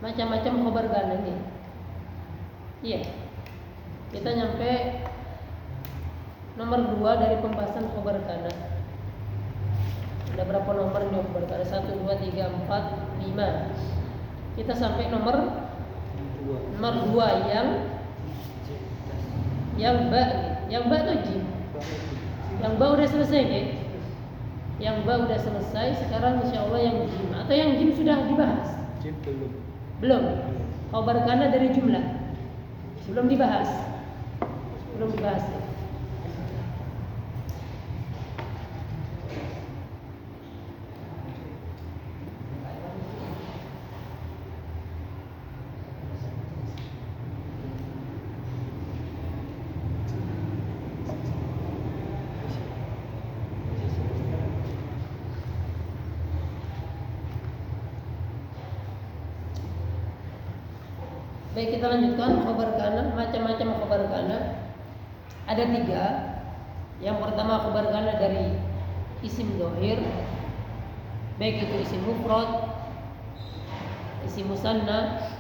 macam-macam khobar kana nih. Iya. Kita nyampe nomor 2 dari pembahasan khobar kana. Ada berapa nomor nih khobar kana? 1, 2, 3, 4, 5. Kita sampai nomor 2 yang ba. Yang ba tuh jim. Yang ba udah selesai nih. Yang ba udah selesai, sekarang insyaallah yang jim. Atau yang jim sudah dibahas? Jim Belum. Khobar kana dari jumlah. Belum dibahas. Belum dibahas. Baik, kita lanjutkan khobar kana, macam-macam khobar kana. Ada 3. Yang pertama khobar kana dari isim dhohir, baik itu isim mufrad, isim musanna,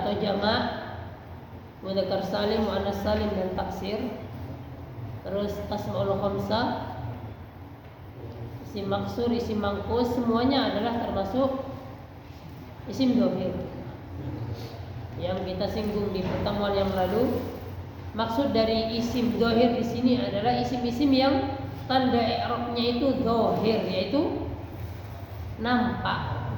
atau jamak, mudzakkar salim, muannas salim dan taksir. Terus asmaul khamsah, isim maksur, isim mangkus, semuanya adalah termasuk isim dhohir yang kita singgung di pertemuan yang lalu. Maksud dari isim dhohir di sini adalah isim-isim yang tanda i'rabnya itu dhohir, yaitu nampak.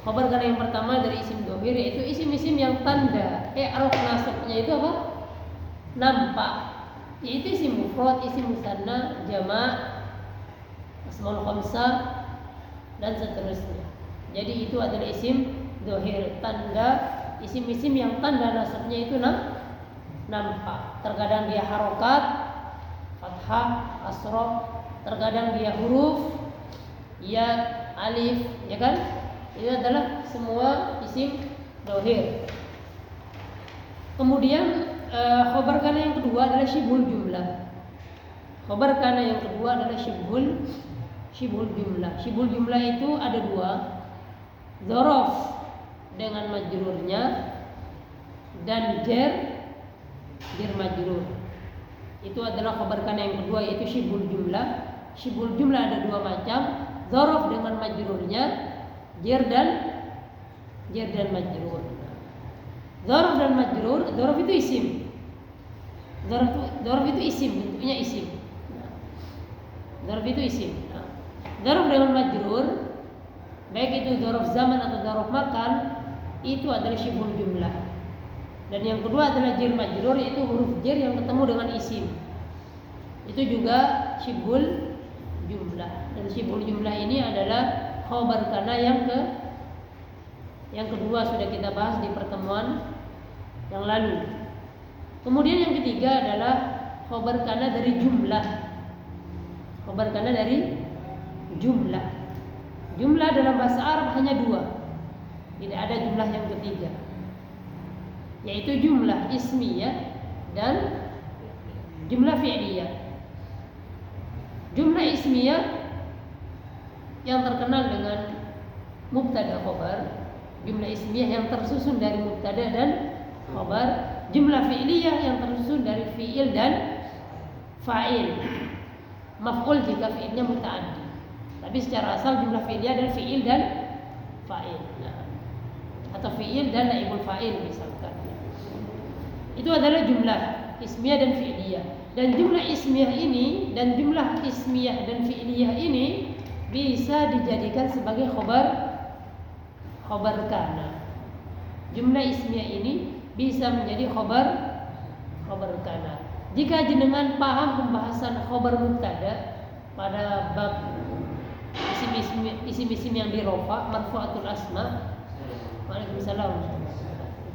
Khabar kana yang pertama dari isim dhohir yaitu isim-isim yang tanda i'rab nasabnya itu apa? Nampak. Yaitu isim mufrad, isim musanna, jamak, asmaul khamsah dan seterusnya. Jadi itu adalah isim dhohir, tanda isim-isim yang tanda nasabnya itu nampak. Terkadang dia harokat, fathah, kasroh, terkadang dia huruf, ya, alif, ya kan? Itu adalah semua isim dhohir. Kemudian khobar kana yang kedua adalah syibhul jumlah. Khobar kana yang kedua adalah syibhul jumlah. Syibhul jumlah itu ada 2. Dzaraf dengan majrurnya dan jar majrur. Itu adalah khabar kana yang kedua, yaitu syibhul jumlah. Syibhul jumlah ada 2 macam, dzaraf dengan majrurnya, jar dan majrur. Dzaraf dan majrur, dzaraf itu isim. Dzaraf itu isim, bentuknya isim. Dzaraf itu isim. Dzaraf dengan majrur, baik itu dzaraf zaman atau dzaraf makan, itu adalah syibhul jumlah. Dan yang kedua adalah jar majrur, yaitu huruf jar yang ketemu dengan isim. Itu juga syibhul jumlah. Dan syibhul jumlah ini adalah khabar kana yang kedua, sudah kita bahas di pertemuan yang lalu. Kemudian yang ketiga adalah khabar kana dari jumlah. Khabar kana dari jumlah. Jumlah dalam bahasa Arab hanya 2. Tidak ada jumlah yang ketiga, yaitu jumlah ismiyah dan jumlah fi'liyah. Jumlah ismiyah yang terkenal dengan mubtada khabar, jumlah ismiyah yang tersusun dari mubtada dan khabar, jumlah fi'liyah yang tersusun dari fi'il dan fa'il. Maf'ul jika fi'ilnya muta'addi. Tapi secara asal jumlah fi'liyah dan fi'il dan fa'il. Atau fi'il dan naibul fa'il misalkan. Itu adalah jumlah ismiyah dan fi'liyah. Dan jumlah ismiyah ini dan jumlah ismiyah dan fi'liyah ini bisa dijadikan sebagai khabar kana. Jumlah ismiyah ini bisa menjadi khabar kana. Jika jenengan paham pembahasan khabar mubtada pada bab isim-isim yang dirofa, marfu'atul asma. Waalaikumsalam.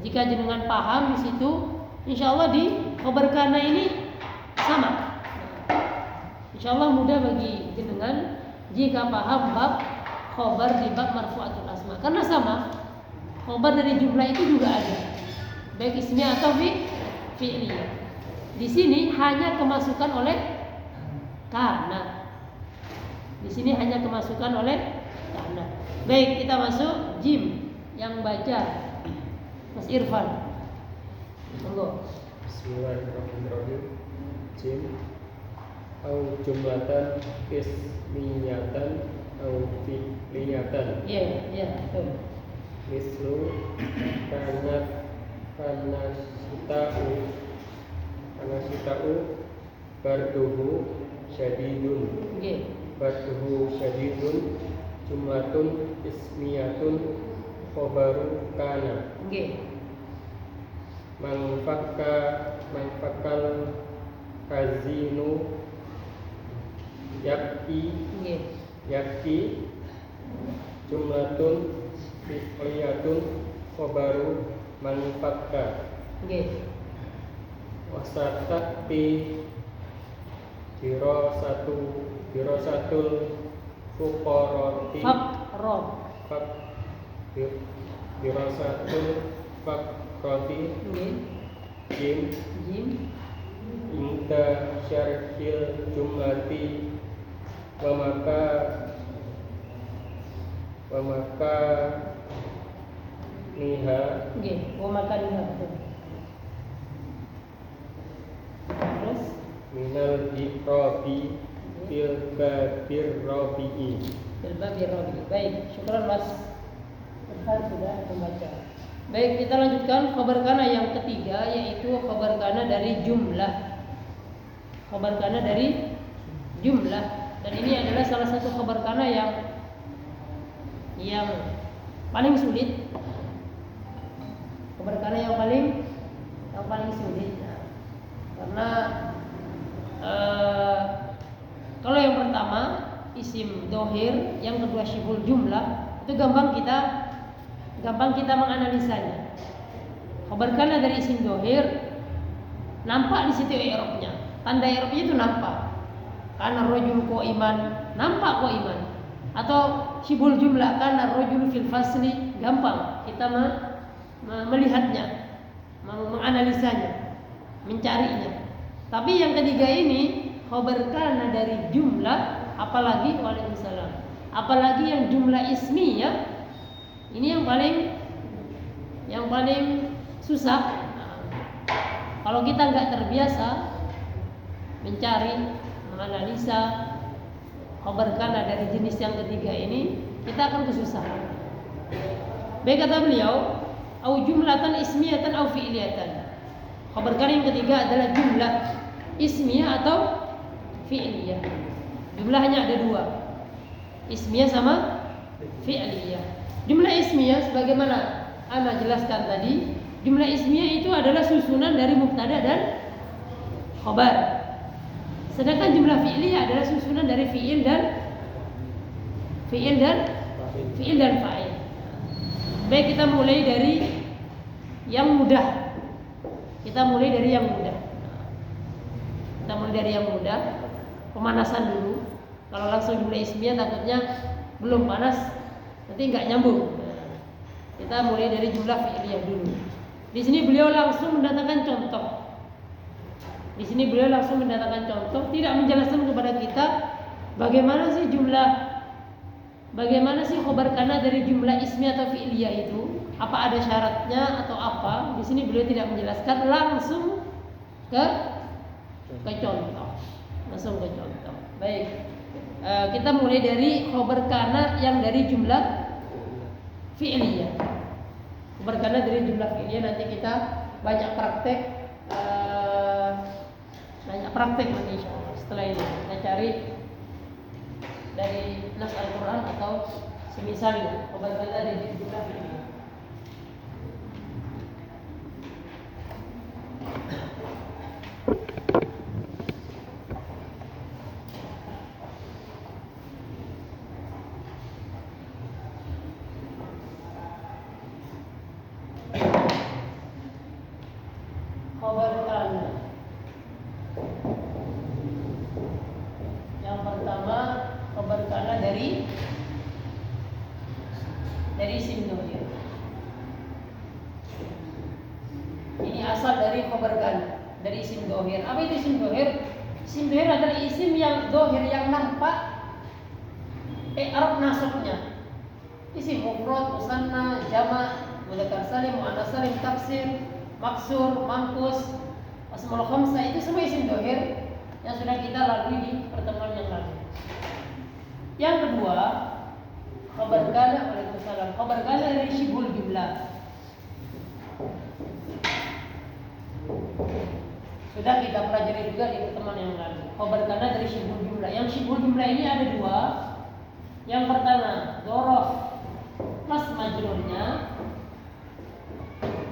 Jika jenengan paham di situ, insyaallah di khabar kana ini sama. Insyaallah mudah bagi jenengan jika paham bab khabar di bab marfu'atul asma. Karena sama, khabar dari jumlah itu juga ada, baik ismiyah atau fi'liyah. Di sini hanya kemasukan oleh kana. Di sini hanya kemasukan oleh kana. Baik, kita masuk jim yang baca Mas Irfan. Monggo. Bismillahirrahmanirrahim. Jim au jumlatan ismiyatan au fi'liyatan. Iya, betul. Mislu kanasita'u barduhu syadidun. Nggih. Barduhu syadidun jumlatun ismiyatun khobaru kana. Nggih. Manfakal hazinu Nggih. yakki jumlatun fi'liyatun khobaru manfakka. Nggih. Wasatakti dirasatul fuqarati dirasatul faqrati. Nggih. Jim inda syarhil jumlati wa maka niha. Nggih, wa makaniha. Terus Minal iqrabi fil babir rabi'i. Baik, syukuran Mas Irfan sudah membaca. Baik, kita lanjutkan khabar kana yang ketiga, yaitu khabar kana dari jumlah. Khabar kana dari jumlah, dan ini adalah salah satu khabar kana yang paling sulit. Khabar kana yang paling sulit. Karena kalau yang pertama isim dohir, yang kedua syibul jumlah, itu gampang kita menganalisanya. Khabar kana dari isim dohir nampak di situ i'rabnya, tanda i'rabnya itu nampak. Kana rajul qaiman, nampak qaiman. Atau syibul jumlah, kana rajul fil fasli, gampang kita melihatnya, menganalisanya, mencarinya. Tapi yang ketiga ini khabar kana dari jumlah, apalagi waalaikumsalam, apalagi yang jumlah ismiyah, ini yang paling susah. Kalau kita nggak terbiasa mencari, menganalisa khabar kana dari jenis yang ketiga ini, kita akan kesusahan. Baik, kata beliau, au jumlatan ismiyatan au fi'liyatan. Khabar kana yang ketiga adalah jumlah ismiyah atau fi'liyah. Jumlahnya ada dua, ismiyah sama fi'liyah. Jumlah ismiyah sebagaimana ana jelaskan tadi, jumlah ismiyah itu adalah susunan dari mubtada dan khabar. Sedangkan jumlah fi'liyah adalah susunan dari fi'il dan fa'il. Baik, kita mulai dari yang mudah. Pemanasan dulu. Kalau langsung jumlah ismiyah takutnya belum panas, nanti nggak nyambung. Kita mulai dari jumlah fi'liyah dulu. Di sini beliau langsung mendatangkan contoh. Tidak menjelaskan kepada kita bagaimana sih khabar kana dari jumlah ismiyah atau fi'liyah itu, apa ada syaratnya atau apa. Di sini beliau tidak menjelaskan, langsung ke contoh. Baik, kita mulai dari khabar kana yang dari jumlah fi'liyah. Khabar kana dari jumlah fi'liyah, nanti kita banyak praktek nanti insyaallah. Setelah ini kita cari dari nas Al-Quran atau semisalnya khabar kana dari jumlah fi'liyah. Khabar kana yang pertama, khabar kana dari isim dohir. Ini asal dari khabar kana dari isim dohir. Apa itu isim dohir? Isim dohir adalah isim yang dohir, yang nampak i'rab nasabnya. isim mufrad, musanna, jama', mudzakkar salim, muannats salim, taksir, maksur, mamkus, asmaul khamsah, itu semua isim dhohir yang sudah kita lalui di pertemuan yang lalu. Yang kedua, khabar kana, waalaikumsalam. Khabar kana dari syibhul jumlah. Sudah kita pelajari juga di pertemuan yang lalu. Khabar kana dari syibhul jumlah. Yang syibhul jumlah ini ada dua. Yang pertama, dzaraf plus majrurnya.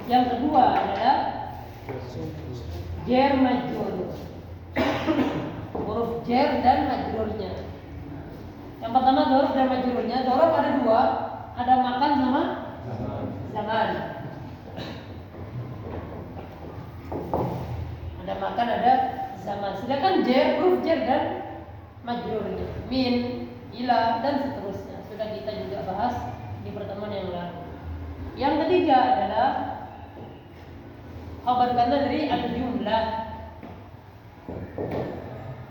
Yang kedua adalah jar majrur. Huruf jar dan majrurnya. Yang pertama dzaraf dan majrurnya. Dzaraf ada dua, ada makan sama zaman. Ada makan, ada zaman. Sedangkan jar, huruf jar dan majrurnya, min, ila dan seterusnya. Sudah kita juga bahas di pertemuan yang lalu. Yang ketiga adalah khabar kana dari al-jumlah.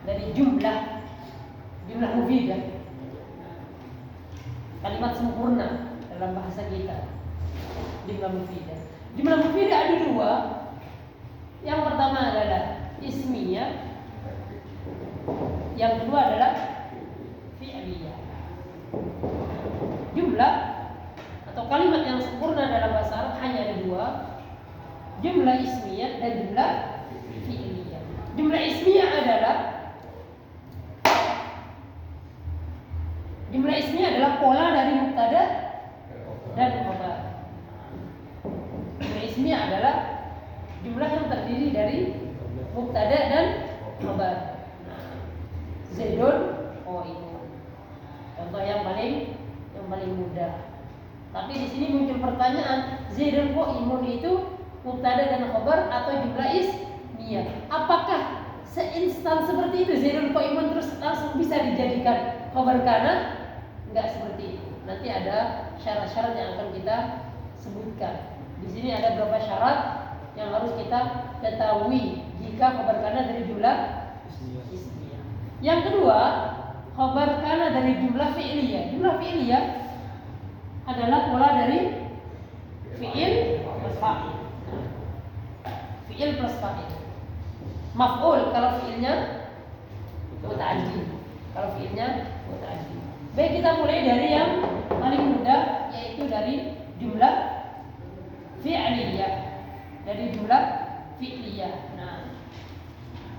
Dari jumlah mufidah. Kalimat sempurna dalam bahasa kita. Jumlah mufidah. Jumlah mufidah ada dua. Yang pertama adalah ismiyah. Yang kedua adalah fi'liyah. Jumlah atau kalimat yang sempurna dalam bahasa Arab hanya ada dua. Jumlah ismiyah dan jumlah fi'liyah. Jumlah ismiyah adalah pola dari mubtada dan khabar. Jumlah ismiyah adalah jumlah yang terdiri dari mubtada dan khabar. Zaidun qaimun. Contoh yang paling mudah. Tapi di sini muncul pertanyaan, Zaidun qaimun itu mubtada dan khabar atau jumlah ismiyah? Apakah seinstan seperti itu Zaidun qaimun terus langsung bisa dijadikan khabar kana? Enggak seperti itu. Nanti ada syarat-syarat yang akan kita sebutkan. Di sini ada beberapa syarat yang harus kita ketahui jika khabar kana dari jumlah ismiyah. Yang kedua, khabar kana dari jumlah fi'liyah. Jumlah fi'liyah adalah pola dari fi'il plus fa'il. Fi'il plus fa'il. Maf'ul kalau fi'ilnya muta'addi. Kalau fi'ilnya muta'addi. Baik, kita mulai dari yang paling mudah, yaitu dari jumlah fi'liyah. Dari jumlah fi'liyah. Nah,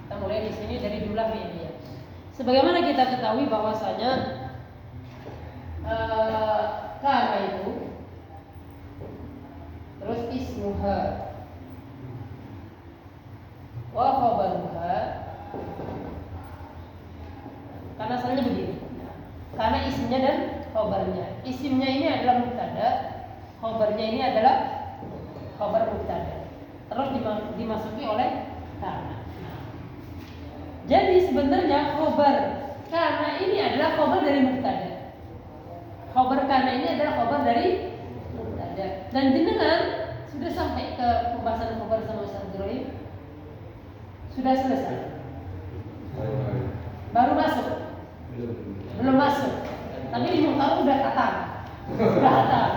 kita mulai di sini dari jumlah fi'liyah. Sebagaimana kita ketahui bahwasanya kana itu terus ismuha wa khabaruha. Karena asalnya begini. Karena isimnya dan khabarnya. Isimnya ini adalah mubtada, khabarnya ini adalah khabar mubtada. Terus dimasuki oleh kana. Jadi sebenarnya khabar kana ini adalah khabar dari mubtada. Khabar kana ini adalah khabar dari mubtada. Dan jenengan sudah sampai ke pembahasan khabar sama Ustaz Ibrahim? Sudah selesai? Baru masuk? Belum masuk. Tapi di Muhtar udah khatam. Sudah khatam.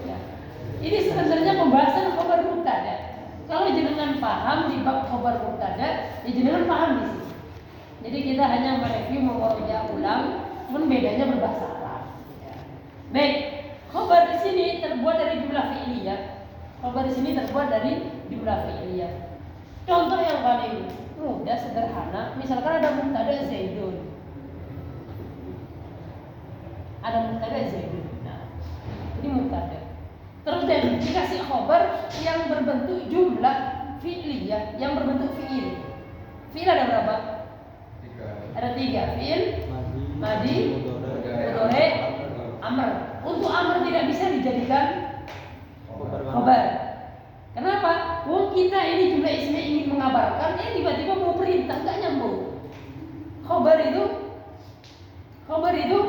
Ya. Ini sebenarnya pembahasan khabar mubtada. Kalau jenengan paham di bab khabar mubtada, ya jenengan paham di sini. Jadi kita hanya mereview memurojaah ulang, namun bedanya berbahasa Arab. Ya. Baik, khabar di sini terbuat dari jumlah fi'liyah. Khabar di sini terbuat dari jumlah fi'liyah. Contoh yang paling mudah, sederhana, misalkan ada mubtada Zaidun. Ada mubtada Zaidun. Nah, ini mubtada. Terus dikasih khabar yang berbentuk jumlah fi'liyah, yang berbentuk fi'il. Fi'il ada berapa? 3. Ada 3. Fi'il, madi, mudhari, amr. Untuk amr tidak bisa dijadikan khabar. Kenapa? Wong kita ini jumlah ismi ingin mengabarkan, tiba-tiba mau perintah, nggak nyambung. Khabar itu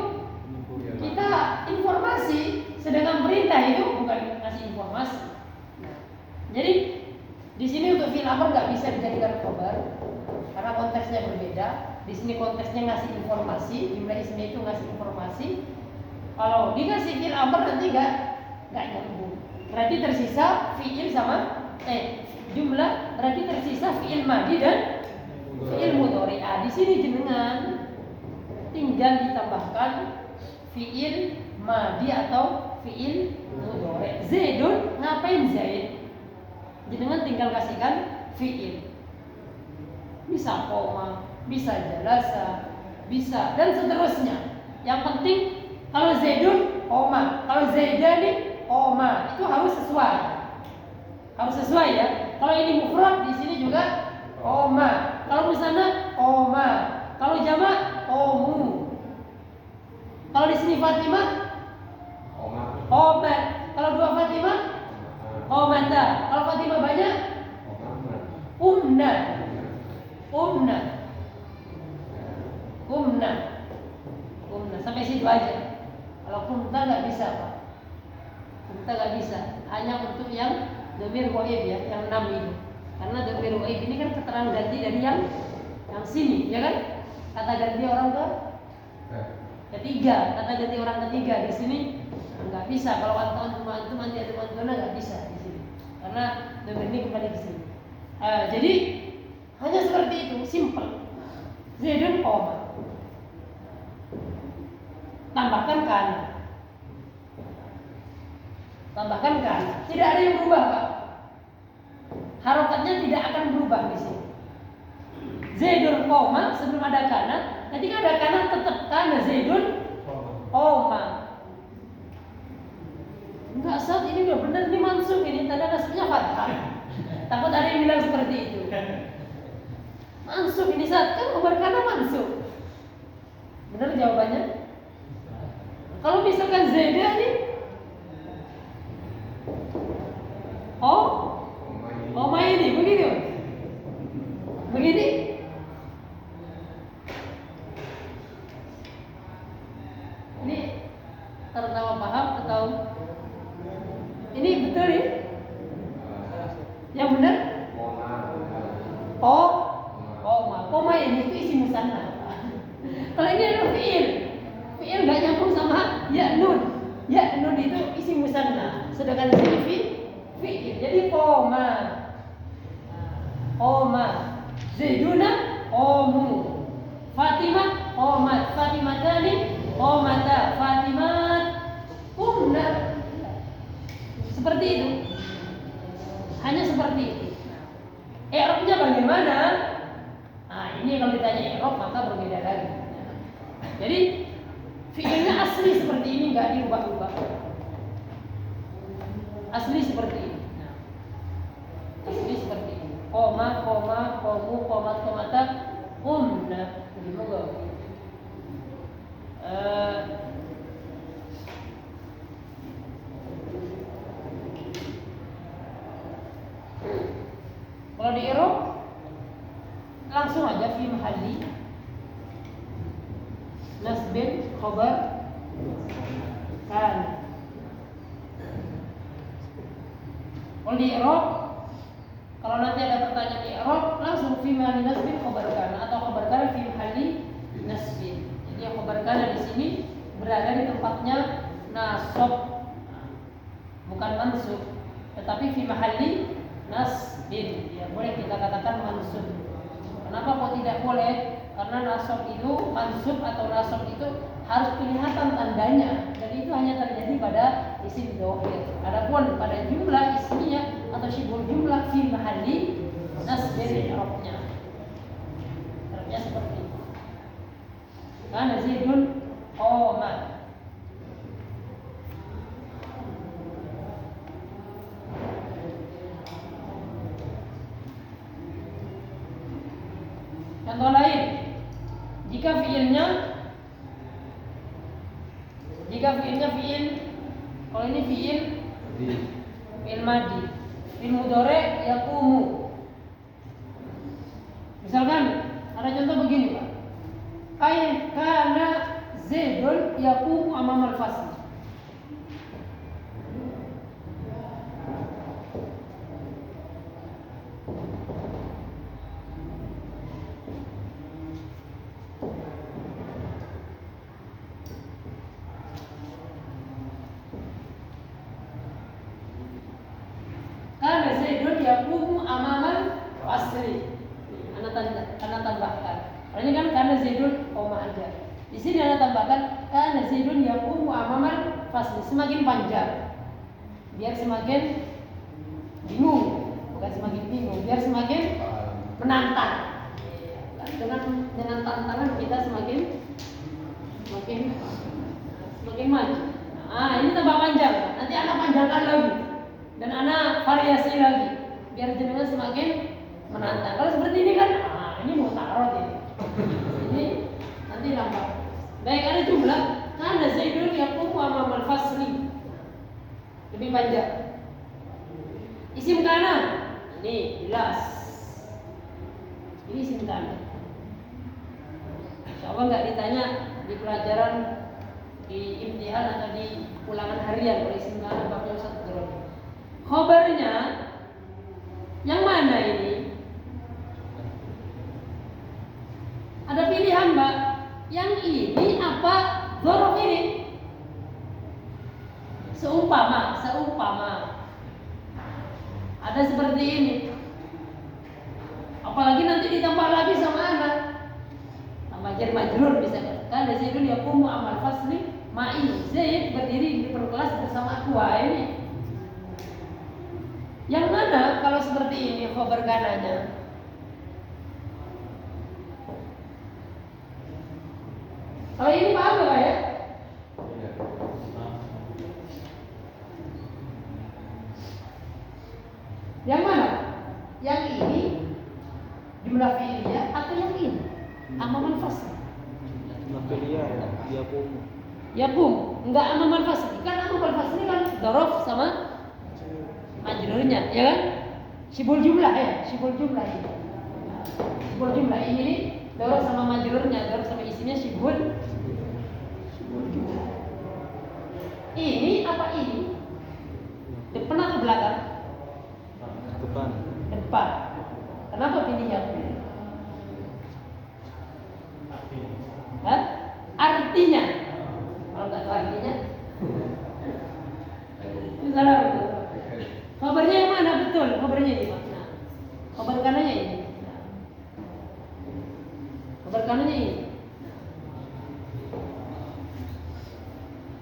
kita informasi, sedangkan perintah itu bukan ngasih informasi. Nah, jadi di sini untuk fi'il amr nggak bisa dijadikan khabar karena konteksnya berbeda. Di sini konteksnya ngasih informasi, jumlah ismi itu ngasih informasi. Kalau dikasih fi'il amr nanti nggak nyambung. Berarti tersisa fi'il sama jumlah, berarti tersisa fi'il madi dan fi'il mudhari. Di sini jenengan tinggal ditambahkan fi'il madi atau fi'il mudhari. Zaidun, ngapain Zaid? Jenengan tinggal kasihkan fi'il. Bisa koma, bisa jalasa, bisa dan seterusnya. Yang penting kalau Zaidun koma, kalau Zaidani koma, itu harus sesuai. Harus sesuai ya. Kalau ini mufrad di sini juga koma. Kalau di sana koma. Kalau jamak komu. Kalau di sini Fatimah omat. Kalau dua Fatimah omata. Kalau Fatimah banyak umna. Umna. Sampai situ aja. Kalau kunta nggak bisa Pak. Kunta nggak bisa. Hanya untuk yang dhamir ghaib ya, yang 6 itu. Karena dhamir ghaib ini kan keterangan ganti dari yang sini, ya kan? Kata ganti orang ketiga, kata ganti orang ketiga di sini nggak bisa. Kalau antum nggak bisa di sini, karena dhamir ini kembali ke sini. Jadi hanya seperti itu, simple. Zaidun koma. Tambahkan kana. Tidak ada yang berubah, Pak. Harokatnya tidak akan berubah di sini. Zaidun koma sebelum ada kana. Ketika ada kana tetap kana Zaidun koma. Enggak, saat ini udah benar, ini mansub, ini tanda nasabnya fathah. Takut ada yang bilang seperti itu. Mansub ini saat kan khabar kana mansub. Benar jawabannya? Kalau misalkan Zaidah nih, koma ini begitu. Begini. Ini tertawa paham atau ini betul nih? Yang benar? Koma ini itu isi musanna. Kalau ini adalah fi'il nggak nyambung sama ya nun itu isi musanna. Sedangkan di sini fi'il. Jadi koma. Zaiduna komu. Fatimah komat. Fatimatani komata. Fatimat kumna. Seperti itu. Hanya seperti itu. I'rabnya bagaimana? Ini kalau ditanya i'rab maka berbeda lagi. Jadi fi'ilnya asli seperti ini, nggak diubah-ubah. Asli seperti ini. Asli seperti ini. Koma, komu, komat, komata, umna. Begitu enggak? Kalau di i'rab langsung aja fi mahalli nasbin khabar kan. Kalau di i'rab, kalau nanti ada pertanyaan di i'rab langsung fi mahalli nasbin khabar kan atau khabar kan fi mahalli nasbin. Jadi yang khabar kan di sini berada di tempatnya nasab, bukan mansub, tetapi fi mahalli nasbin. Ya boleh kita katakan mansub. Kenapa kok tidak boleh? Karena nasab itu, mansub atau nasab itu harus kelihatan tandanya, dan itu hanya terjadi pada isim dhamir. Adapun pada jumlah ismiyah atau syibhul jumlah fi mahalli nasbin i'rabnya. I'rabnya seperti itu. Kana Zaidun qoma. Contoh lain, jika fi'ilnya fi'il, kalau ini fi'il madi, fi'il mudhari yaqumu. Misalkan ada contoh begini Pak, kana Zaidun yaqumu amamal fasl. amamal fasli. Anak tambahkan. Ini kan karena Zaidun koma aja. Di sini anak tambahkan karena Zaidun yaqumu amamal fasli. Semakin panjang. Biar semakin bingung, bukan semakin bingung, biar semakin menantang. Dengan tantangan kita semakin maju. Nah, ini tambah panjang. Nanti anak panjangkan lagi dan anak variasi lagi biar jenengan semakin menantang. Kalau seperti ini kan, ini mau taruh ini. Ini nanti nampak. Baik, ada jumlah karena Zaidun yaqumu amamal fasli. Lebih panjang. Isim kana ini jelas. Ini isim kana. Insyaallah nggak ditanya di pelajaran di imtihan atau di ulangan harian oleh isim kana bab Ustaz Dron. Khabarnya yang mana ini? Ada pilihan, Mbak. Yang ini apa dzaraf ini? Seumpama ada seperti ini. Apalagi nanti ditambah lagi sama anak. Tambah jar majrur bisa kan? Karena Zaidun yaqumu amal fasli ma'i. Zaid berdiri di depan kelas bersama aku. Ini. Yang mana kalau seperti ini khabar kananya? Kalau ini paham enggak ya? Yang mana? Yang ini jumlah fi'liyah atau yang ini? Amaman fasli. Jumlah fi'liyah yaqumu. Yaqum, enggak amaman fasli. Kan amaman fasli kan dzaraf sama majrurnya, ya kan? Sibul jumlah ya, sibul jumlah ini. Sibul jumlah ini dzaraf sama majrurnya, dzaraf sama isinya sibul jumlah. Ini apa ini? Depan atau belakang? Depan. Kenapa pilih yang ini? Artinya, kalau nggak tahu artinya, salah betul. Kabarnya yang mana betul? Kabarnya ini makna. Kabar kanannya ini. Kabar kanannya ini.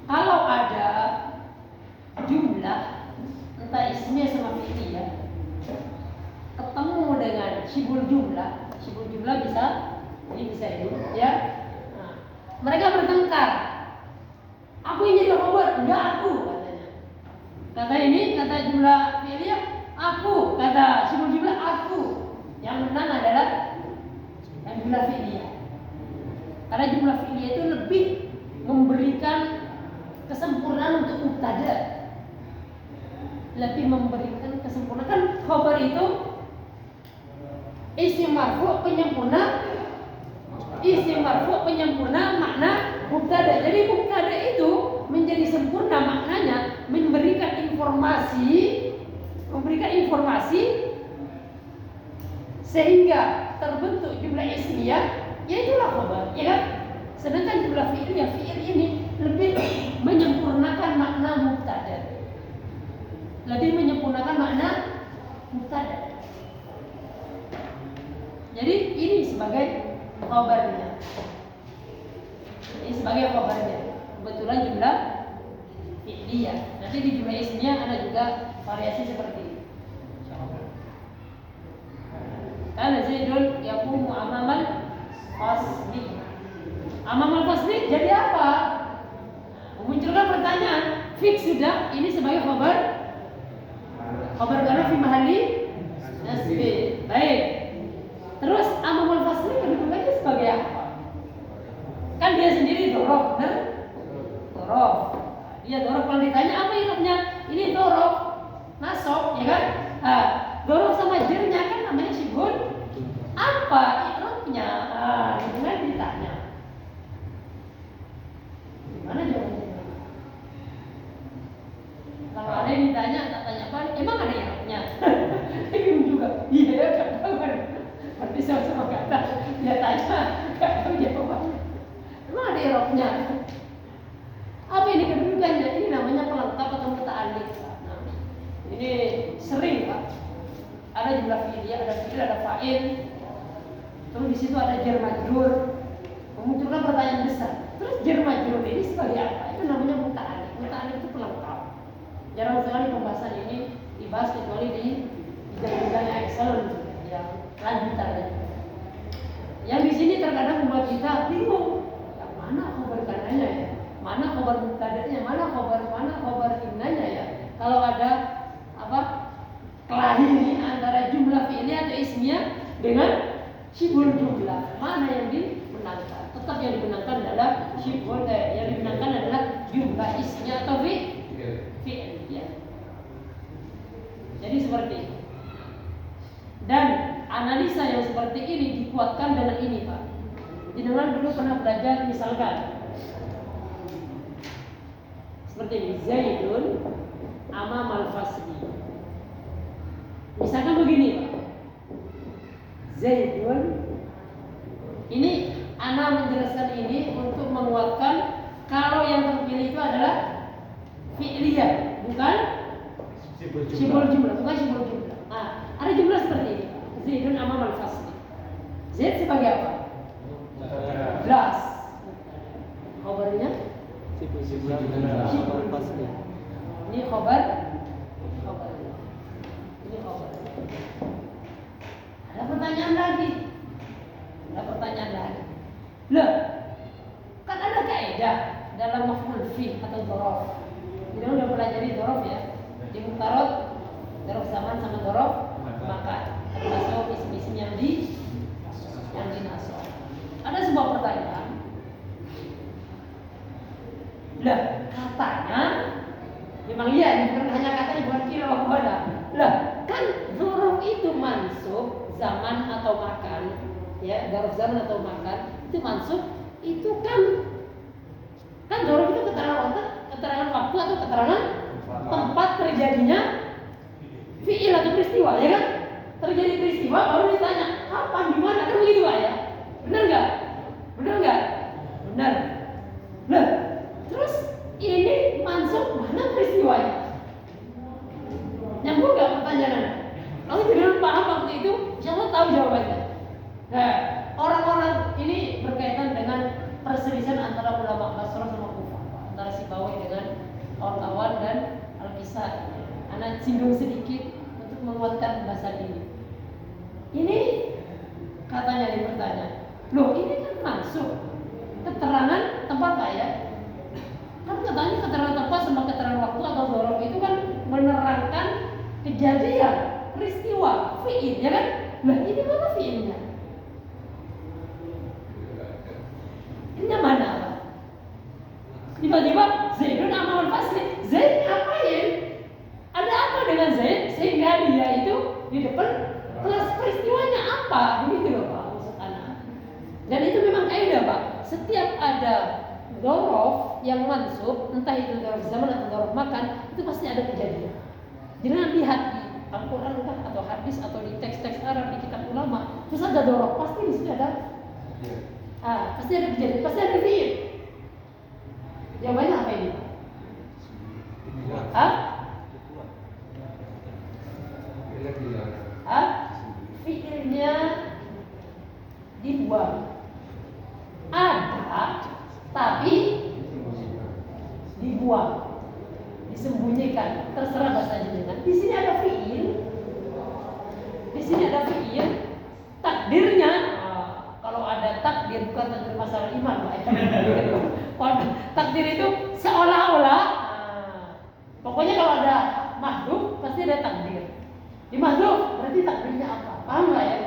Kalau ada jumlah entah ismnya sama fi'liyah ketemu dengan sibul jumlah bisa ini bisa ini ya. Nah, mereka bertengkar. Aku yang jadi khabar, enggak aku katanya. Kata ini kata jumlah fi'liyah aku, kata sibul jumlah aku. Yang menang adalah yang jumlah fi'liyah. Karena jumlah fi'liyah itu lebih memberikan kesempurnaan untuk mubtada. Lebih memberikan kesempurnaan. Kan khabar itu isim marfu penyempurna makna mubtada. Jadi mubtada itu menjadi sempurna maknanya memberikan informasi sehingga terbentuk jumlah ismiyah, yaitulah khabar, ya kan? Sedangkan jumlah fi'il ini lebih menyempurnakan makna mubtada. Jadi ini sebagai khabarnya. Kebetulan jumlah fi'liyah. Nanti di jumlah ismiyah ada juga variasi seperti ini. Karena Zaidun yaqumu amamal fasli. Amamal fasli jadi apa? Memunculkan pertanyaan. Fix sudah ini sebagai khabar kana fi mahalli nasbi. Baik. Terus amamal fasli kedudukannya sebagai apa? Kan dia sendiri dzaraf, benar? Dzaraf. Dia dzaraf, kalau ditanya apa irobnya? Ini dzaraf nasab, ya kan? Dzaraf sama jirnya kan namanya sibul. Apa irobnya? Kemudian ditanya. Gimana jawabannya? Kalau ada yang ditanya, tak tanya apa? Emang ada irobnya? Bingung juga. Iya, nggak tahu kan? Berarti sama-sama nggak tahu. Dia tanya, nggak tahu jawabannya. Emang ada irobnya? Apa ini kedudukannya? Ini namanya pelengkap atau muta'alliq. Nah, ini sering Pak ada jumlah fi'liyah, ada fi'il, ada fa'il. Terus di situ ada jar majrur. Memunculkan pertanyaan besar. Terus jar majrur ini sebagai apa? Itu namanya muta'alliq. Muta'alliq itu pelengkap. Jarang sekali pembahasan ini dibahas kecuali di bidang-bidang Excel yang lanjutannya. Yang di sini terkadang membuat kita bingung. Yang mana khabar kananya ya? Mana khabar mubtada'nya? Mana khabar innanya ya? Kalau ada kelahi antara jumlah fi'liyah atau ismiyah dengan syibhul jumlah, mana yang dimenangkan? Tetap yang dimenangkan adalah yang dimenangkan adalah jumlah ismiyah atau fi'liyah. Jadi seperti itu. Dan analisa yang seperti ini dikuatkan dengan ini, Pak. Jenengan dulu pernah belajar misalkan seperti ini, Zaidun amamal fasli. Misalkan begini, Pak. Zaidun, ini ana menjelaskan ini untuk menguatkan kalau yang terpilih itu adalah fi'liyah, bukan syibhul jumlah, bukan syibhul jumlah. Nah, ada jumlah seperti ini. Zaidun amamal fasli. Zaid sebagai apa? Belas. Khabarnya? Syibhul fasli. Ini khabar. Ini khabar. Ada pertanyaan lagi. Loh, kan ada kaidah dalam maf'ul fi atau dzaraf. Kita udah pelajari dzaraf ya. Di mutarad, dzaraf zaman sama dzaraf makan. Termasuk isim-isim yang dinasab. Ada sebuah pertanyaan. Lah, katanya memang iya, bukan hanya katanya, bukan kira wala. Lah, kan dzaraf itu mansub zaman atau makan, ya, dzaraf zaman atau makan itu mansub, itu kan dzaraf itu keterangan waktu atau keterangan tempat terjadinya fi'il atau peristiwa, ya kan? Terjadi peristiwa baru ditanya kapan, di mana, kan begitu, Pak ya? Benar nggak? Benar. Nah, terus ini mansub mana peristiwanya? Nyambung nggak pertanyaannya? Kalau tidak paham waktu itu, siapa tahu jawabannya. Nah, orang-orang ini berkaitan dengan perselisihan antara ulama Basrah sama Kufah, antara Sibawi dengan kawan-kawan dan Al-Kisai. Anak singgung sedikit untuk menguatkan bahasan ini. Ini katanya dipertanya, loh ini kan mansub keterangan tempat, Pak ya? Kan katanya keterangan tempat sama keterangan waktu atau dzaraf itu kan menerangkan kejadian, peristiwa, fi'il, ya kan? Nah, ini mana fi'ilnya? Ini mana, Pak? Tiba-tiba Zaidun amalan fasli. Zaid ngapain? Ada apa dengan Zaid sehingga dia itu di depan kelas peristiwanya apa? Begitu loh, Pak, maksud anak. Dan itu memang kaidah, Pak. Setiap ada dzaraf yang mansub, entah itu dzaraf zaman atau dzaraf makan, itu pasti ada kejadian. Jangan lihat di Al-Quran atau hadis atau di teks-teks Arab, di kitab ulama, terus ada dzaraf, pasti di situ ada pasti ada kejadian, pasti ada fi'il. Jawabannya apa ini? Fi'ilnya dibuang. Ada, tapi dibuang, disembunyikan, terserah bahasa jenengan. Di sini ada fi'il, takdirnya. Kalau ada takdir, bukan takdir masalah iman, Pak. Takdir itu seolah-olah. Pokoknya kalau ada makhluk pasti ada takdir. Di makhluk berarti takdirnya apa? Paham nggak ya?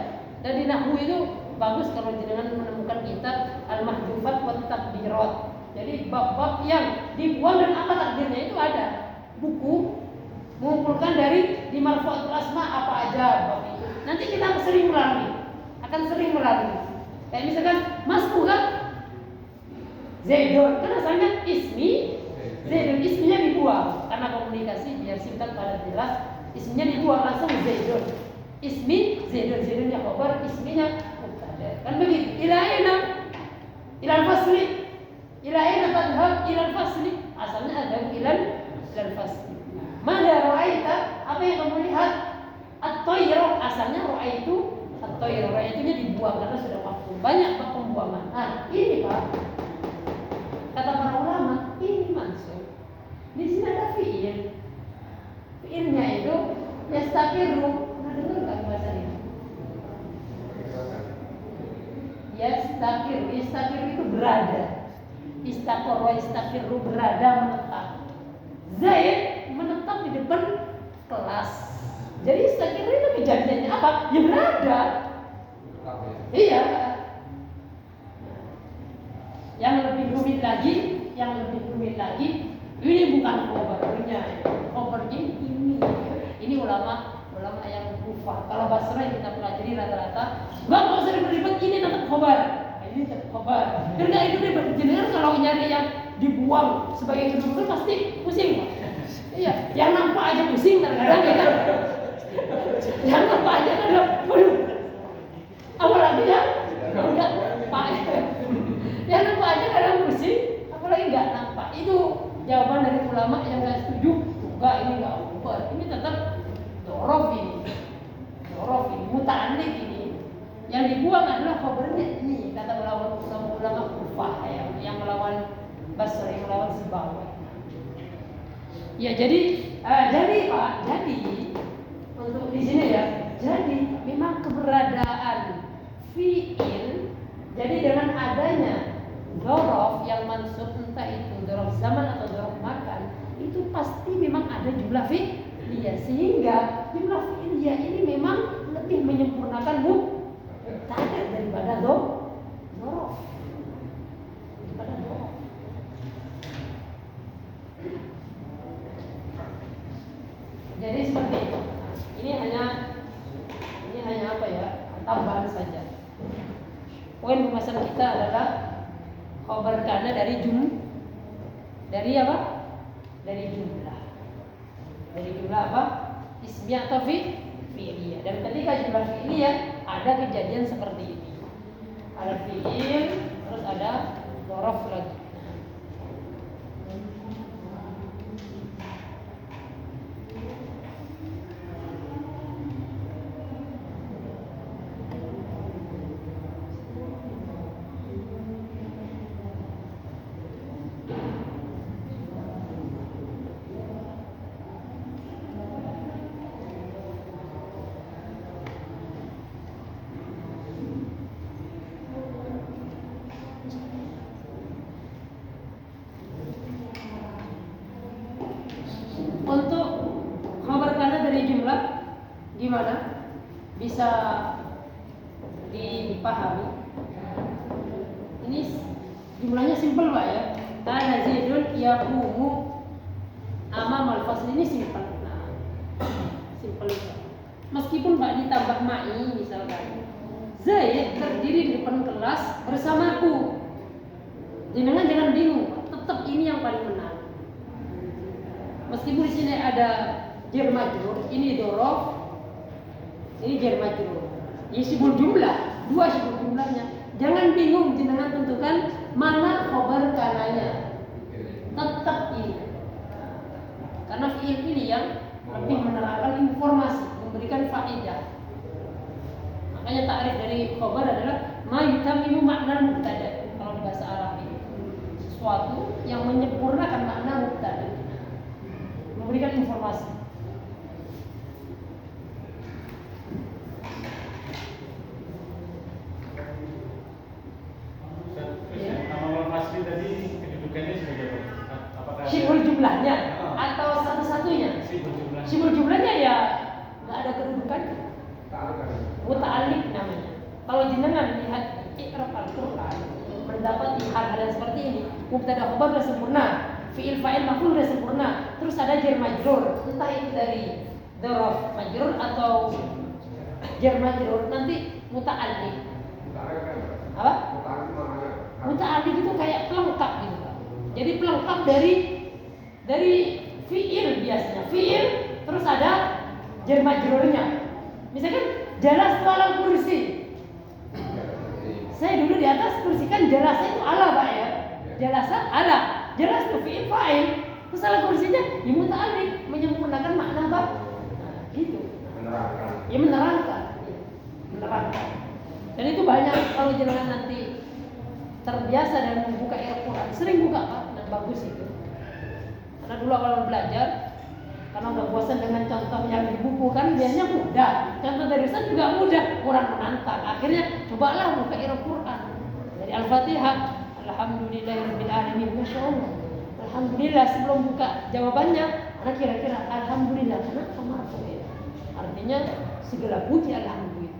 Dan di nahwu itu bagus kalau jenengan menemukan kitab al-mahdhufat wa takdirat. Jadi bab-bab yang dibuang dan apa takdirnya itu ada. Buku mengumpulkan dari di marfu'atul asma apa aja bab itu. Nanti kita akan sering melalui. Kayak misalkan Mas bukan Zaidun, kan asalnya ismi Zaidun, isminya dibuang karena komunikasi biar singkat pada jelas. Isminya dibuang langsung Zaidun. Ismi Zaidun, Zaidunnya khabar, isminya mubtada. Kan begitu. Ila aina? Ila al-fasli. Ila aina tadhhab? Ila al-fasli. Asalnya ada ila al-fasli. Mada ra'aita? Apa yang kamu lihat? At-toiro asalnya ro'a itu at-toiro, ro'a itu dibuang karena sudah waktu banyak pembuangan. Nah ini Pak, kata para ulama ini mansub. Di sini ada fi'il. Fi'ilnya itu yastaqiru. Pernah dengar nggak bahasa ini? Yastaqiru, yastaqiru itu berada. Istaqarra, yastaqiru berada, menetap. Zaid menetap di depan kelas. Jadi yastaqiru itu kejadiannya apa? Ya berada. Iya. Yang lebih rumit lagi, ini bukan khobarnya. Khobarnya ini ulama yang kufah. Kalau Basra yang kita pelajari rata-rata, nggak usah ribet, ini tetap khobar. Ini tetap khobar. Karena itu dia jenengan kalau nyari yang dibuang sebagai kedudukan pasti pusing. Iya, yang nampak aja pusing kadang-kadang ya kan. Yang nampak aja kadang, waduh. Apalagi ya, enggak nampak. Yang nampak aja kadang pusing, apalagi enggak nampak. Itu jawaban dari ulama yang nggak setuju. Enggak, ini enggak khobar. Ini tetap dorof ini, muta'alliq ini. Yang dibuang adalah khobarnya ini, kata ulama kufah yang melawan Basra, yang melawan Sibawi. Ya jadi Pak, untuk di sini ya, jadi memang keberadaan fi'il, jadi dengan adanya dzaraf yang mansub, entah itu dzaraf zaman atau dzaraf makan, itu pasti memang ada jumlah fi'liyah, sehingga jumlah fi'liyah ini memang lebih menyempurnakan mubtada daripada dzaraf. Jadi seperti itu. Ini hanya apa ya? Tambahan saja. Poin pembahasan kita adalah khabar kana dari apa? Dari jumlah. Dari jumlah apa? Ismiyah atau fi'liyah. Dan ketika jumlah fi'liyah ada kejadian seperti ini. Ada fi'il, terus ada dzaraf lagi. Untuk khabar kana dari jumlah gimana? Bisa dipahami? Ini jumlahnya simpel Pak ya. Kana Zaidun yaqumu amamal fasl, ini simpel. Nah, simpel itu. Meskipun Pak ditambah ma'i misalkan, Zaid terdiri di depan kelas bersamaku. Jangan bingung, tetap ini yang paling benar. Meskipun di sini ada jar majrur, ini dzaraf, ini jar majrur. Ismul jumlah, dua ismul jumlahnya. Jangan bingung, jenengan tentukan mana khabar kananya. Tetap ini. Karena fi'il ini yang lebih menerangkan informasi, memberikan faedah. Makanya takrif dari khabar adalah ma yutamimu makna mubtada. Kalau di bahasa Arab ini sesuatu yang menyempurnakan makna mubtada, memberikan informasi. Nama asli tadi kedudukannya sebagai apakah Syibul jumlahnya atau satu-satunya? Syibul jumlahnya ya nggak ada kedudukan. Muta'alliq namanya. Kalau jenengan lihat i'rab Al-Qur'an, mendapat hal-hal yang seperti ini, mubtada khabar sudah sempurna, fi'il fa'il maf'ul sudah sempurna, terus ada jar majrur, entah itu dari dzaraf majrur atau jar majrur, nanti muta'alliq. Apa? Muta'alliq itu kayak pelengkap gitu Pak. Jadi pelengkap dari fi'il biasanya. Fi'il terus ada jar majrurnya. Misalkan jalas ala kursi. Saya dulu di atas kursi, kan jalasa itu ala Pak ya. Jalasa ala. Jalas itu fi'il fa'il. Terus ala kursinya muta'alliq, menyempurnakan makna Pak. Nah, gitu. Ya menerangkan. Dan itu banyak kalau jenengan nanti terbiasa dan membuka Al-Quran, sering buka Pak, dan bagus itu. Karena dulu awal belajar, karena udah bosan dengan contoh yang di buku kan biasanya mudah, contoh dari Ustaz juga mudah, kurang menantang. Akhirnya cobalah buka Al-Quran dari Al-Fatihah, Alhamdulillahirabbil alamin, masya Allah. Alhamdulillah, sebelum buka jawabannya, karena kira-kira Alhamdulillah, kenapa marfu ya? Artinya segala puji Alhamdulillah.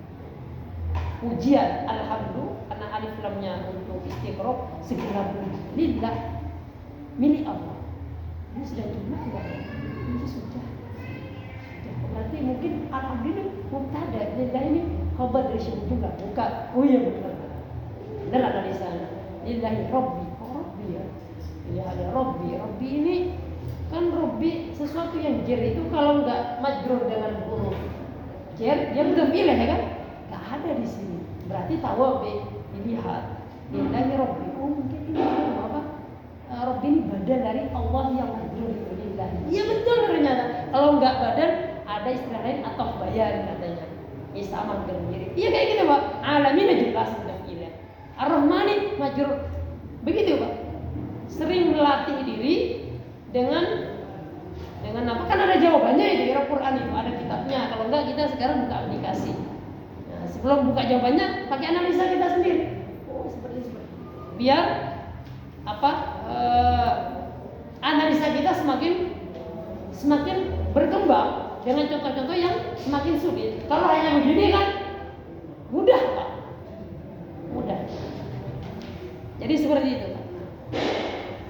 Pujian Alhamdulillah, karena alif lamnya untuk istiqroq, segala puji lillah, milik Allah. Ini sudah jumlah enggak? Ini sudah. Berarti mungkin Alhamdulillah mubtada, lillah ini khabar dari syukur jumlah, bukan? Oh iya benar. Benar ada di sana. Lillahi Rabbi, Rabbi ya. Ini ada Rabbi. Rabbi ini kan Rabbi sesuatu yang jer itu kalau enggak majrur dengan huruf jer, dia belum pilih ya kan? Enggak ada di sini. Berarti tawabi dilihat. Lillahi Rabbi. Oh mungkin ini apa? Rabbi ini badan dari Allah yang majrur itu lillahi. Iya betul ternyata. Kalau enggak badan ada istilah lain atau bayan katanya. Sama dengan mirip. Iya kayak gitu Pak. Alamin jelas sudah pilih. Ar-Rahmani majrur. Begitu Pak. Sering melatih diri dengan apa? Kan ada jawabannya itu di Al-Quran itu, ada kitabnya. Kalau enggak kita sekarang buka aplikasi. Nah, sebelum buka jawabannya pakai analisa kita sendiri. Oh seperti. Biar apa? Analisa kita semakin berkembang dengan contoh-contoh yang semakin sulit. Kalau hanya begini kan mudah Pak. Mudah. Jadi seperti itu Pak.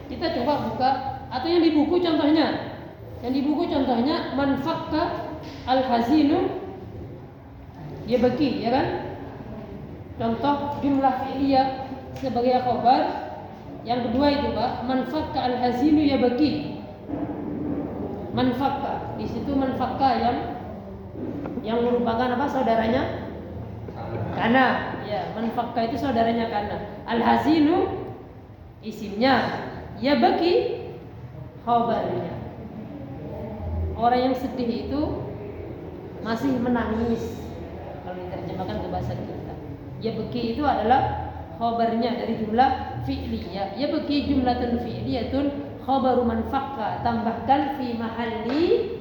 Kita coba buka atau yang di buku contohnya. Yang di buku contohnya man fakka al-hazinu yabki, ya kan? Contoh jumlah fi'liyah sebagai khabar. Yang kedua itu Pak, man fakka al-hazinu yabki. Man fakka, di situ man fakka yang merupakan apa saudaranya? Kana. Ya, man fakka itu saudaranya kana. Al-hazinu isimnya, yabki khabarnya. Orang yang sedih itu masih menangis. Kalau diterjemahkan ke bahasa kita, yabki itu adalah khabarnya dari jumlah fi'liyah. Yabki jumlatun fi'liyatun khabaru man fakka, tambahkan fi mahalli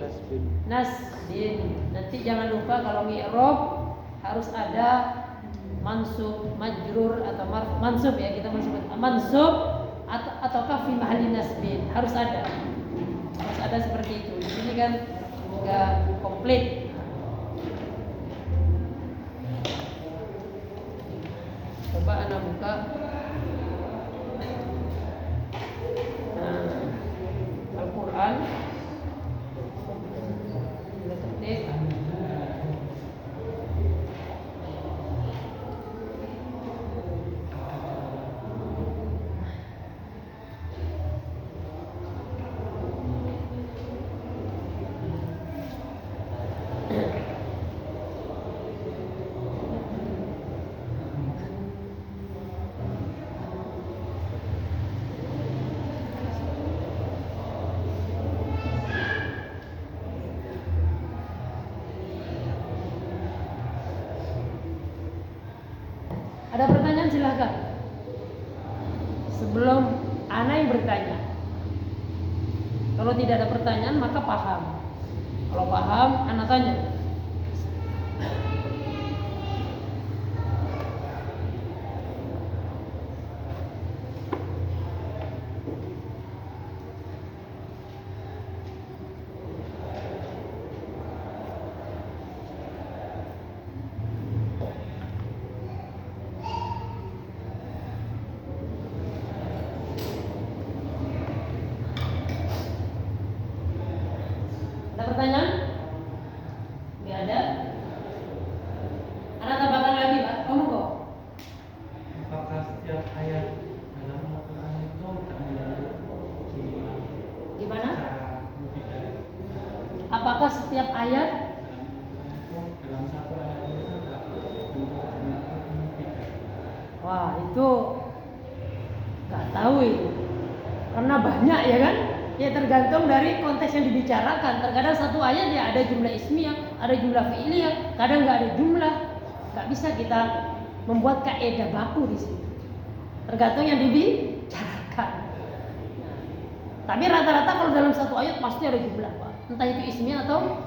nasbin. Nanti jangan lupa kalau mi'rab harus ada mansub, majrur atau mansub ya, kita sebut mansub ataukah fi mahalli nasbin, harus ada seperti itu. Di sini kan enggak komplit. Coba Anda buka. Al-Quran. Kita ketik. Ada pertanyaan silahkan. Sebelum Ana yang bertanya. Kalau tidak ada pertanyaan maka paham. Kalau paham Ana tanya. Pertanyaan? Tidak ada. Anak tambahkan lagi Pak. Kamu kok? Apakah setiap ayat dalam Al-Quran itu Gimana? Apakah setiap ayat dalam satu ayat itu wah itu nggak tahu itu. Karena banyak ya kan? Ya tergantung dari konteks yang dibicarakan. Terkadang satu ayat ya ada jumlah ismiyah, ada jumlah fi'liyah, kadang nggak ada jumlah. Nggak bisa kita membuat kaidah baku di sini. Tergantung yang dibicarakan. Tapi rata-rata kalau dalam satu ayat pasti ada jumlah, Pak. Entah itu ismiyah atau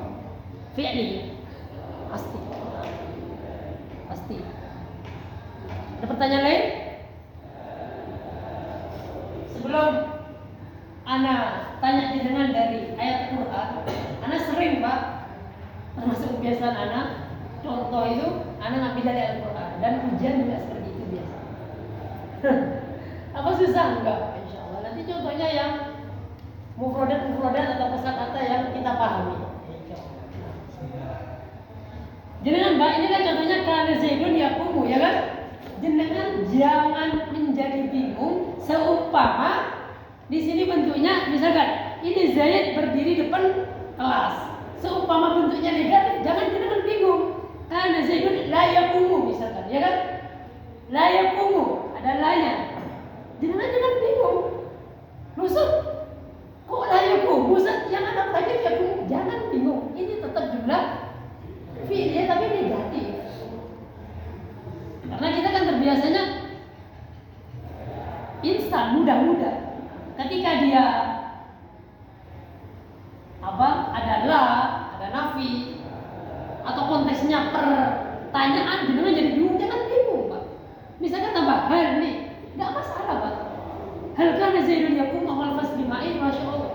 fi'liyah. Pasti. Pasti. Ada pertanyaan lain? Sebelum Ana tanya jenengan dari ayat Quran, Ana sering Pak, termasuk kebiasaan Ana, contoh itu Ana ngambil dari Al-Quran dan ujian juga seperti itu biasa. Apa susah? Enggak, insya Allah. Nanti contohnya yang mufrodat atau kosakata yang kita pahami. Jenengan Mbak, ini kan contohnya kana Zaidun yaqumu, ya kan? Jenengan jangan menjadi bingung seumpama di sini bentuknya misalkan ini Zaid berdiri depan kelas. Seumpama bentuknya negatif, jangan jenengan bingung. Kana Zaidun la yaqumu misalkan, ya kan? La yaqumu ada lanya. Jangan bingung. Maksud kok la yaqumu? Yang ada lagi yaqumu, jangan bingung. Ini tetap jumlah fi'liyah tapi negatif. Karena kita kan terbiasanya instan, mudah-mudah. Ketika dia ada la, ada nafi, atau konteksnya pertanyaan, jenengan jadi bingung, jangan bingung, Pak. Misalkan tambah hal nih, nggak masalah, Pak. Hal kana Zaidun yakum awal fasli ma'in, masya Allah,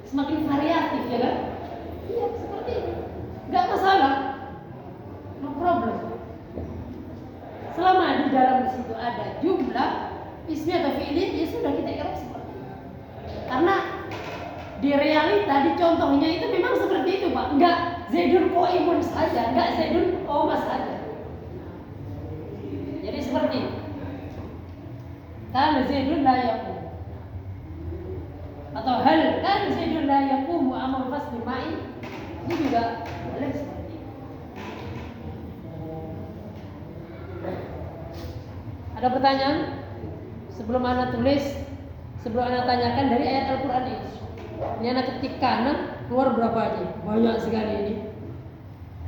semakin variatif, ya kan? Iya, seperti ini, nggak masalah, no problem. Selama di dalam situ ada jumlah ismi atau fi'li, ya sudah kita i'rab seperti itu. Karena di realita, di contohnya itu memang seperti itu, Pak. Enggak Zaidun qaimun saja, enggak Zaidun qoma saja. Jadi seperti itu. Kan Zaidun la yaqum. Atau hal kan Zaidun la yaqum wa amal fasli ma'i. Ini juga boleh seperti itu. Ada pertanyaan? Sebelum Anda tulis, sebelum Anda tanyakan dari ayat Al-Quran ini. Ini Anda ketik kanan, keluar berapa aja? Banyak sekali ini.